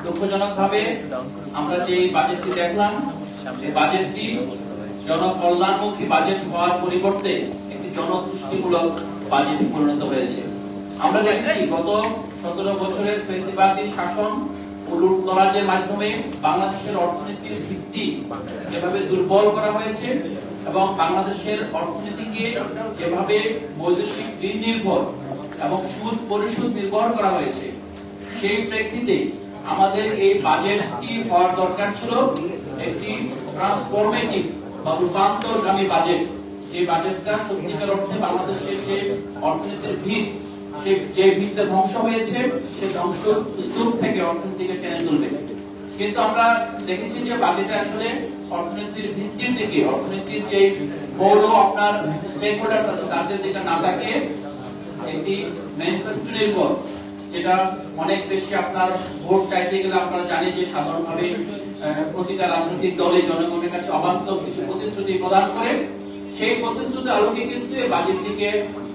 দুঃখজনকভাবে আমরা যে বাজেটটি দেখলাম, সেই বাজেটটি জনকল্যাণমুখী বাজেট হওয়ার পরিবর্তে একটি জনতুষ্টিমূলক বাজেটে পরিণত হয়েছে। আমরা দেখেছি গত 17 বছরের ফ্যাসিবাদী শাসন ও লুটতরাজের মাধ্যমে বাংলাদেশের অর্থনীতির ভিত্তি যেভাবে দুর্বল করা হয়েছে এবং বাংলাদেশের অর্থনীতিকে যেভাবে বৈদেশিক ঋণ নির্ভর এবং সুদ পরিশোধ নির্ভর করা হয়েছে, সেই প্রেক্ষিতে আমাদের এই বাজেটটি হওয়ার দরকার ছিল একটি ট্রান্সফরমেটিভ বা রূপান্তরগামী বাজেট। যে বাজেটটা সত্যিকার অর্থে বাংলাদেশের যে অর্থনীতির ভিত, যে ভিতটা ধ্বংস হয়েছে, সেই ধ্বংস স্তূপ থেকে অর্থনীতিকে টেনে তুলবে। কিন্তু আমরা দেখেছি যে বাজেটে আসলে অর্থনীতির ভিত্তির দিকে, অর্থনীতির যে মৌল আপনার স্টেক হোল্ডার্স আছে তাদের দিকে না তাকিয়ে একটি ম্যানিফেস্টো নির্ভর, যেটা অনেক বেশি আপনার ভোট চাইতে গেলে আপনারা জানেন যে সাধারণভাবে প্রতিটা রাজনৈতিক দলে জনগণের কাছে অবাস্তব কিছু প্রতিশ্রুতি প্রদান করে, সেই প্রতিশ্রুতির আলোকে কিন্তু এই বাজেটটিকে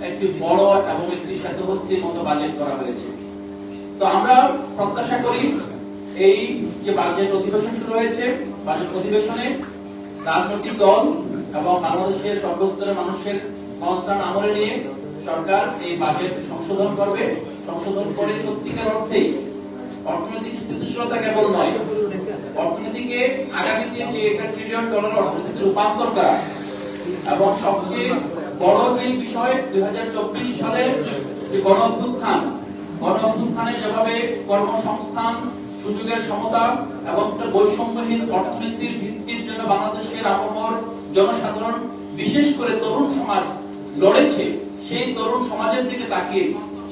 একটি বড় এবং একটি শ্বেতবস্তির মতো বাজেট করা হয়েছে। তো আমরা প্রত্যাশা করি এই যে বাজেট অধিবেশন শুরু হয়েছে, বাজেট অধিবেশনে রাজনৈতিক দল এবং বাংলাদেশের সর্বস্তরের মানুষের কনসার্ন আমলে নিয়ে সরকার এই বাজেট সংশোধন করবে। সংশোধন করে সত্যিকার অর্থে অর্থনৈতিক স্থিতিশীলতা কেবল নয়, অর্থনীতিকে আগামীতে যে $1 ট্রিলিয়ন অর্থনীতিতে রূপান্তর করা এবং সবচেয়ে বড় যে বিষয় 2024 সালের যে গণ অভ্যুত্থানে যেভাবে কর্মসংস্থান, সুযোগের সমতা এবং বৈষম্যহীন অর্থনীতির ভিত্তির জন্য বাংলাদেশের আপামর জনসাধারণ, বিশেষ করে তরুণ সমাজ লড়েছে, সেই তরুণ সমাজের দিকে তাকিয়ে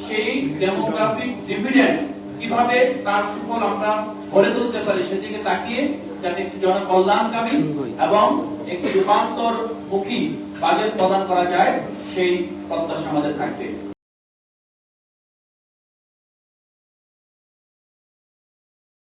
সেই ডেমোগ্রাফিক ডিভিডেন্ড কিভাবে তার সুফল আমরা গড়ে তুলতে পারি সেদিকে তাকিয়ে যাতে একটি জনকল্যাণকামী এবং একটি রূপান্তরমুখী বাজেট প্রদান করা যায়, সেই প্রত্যাশা আমাদের থাকবে।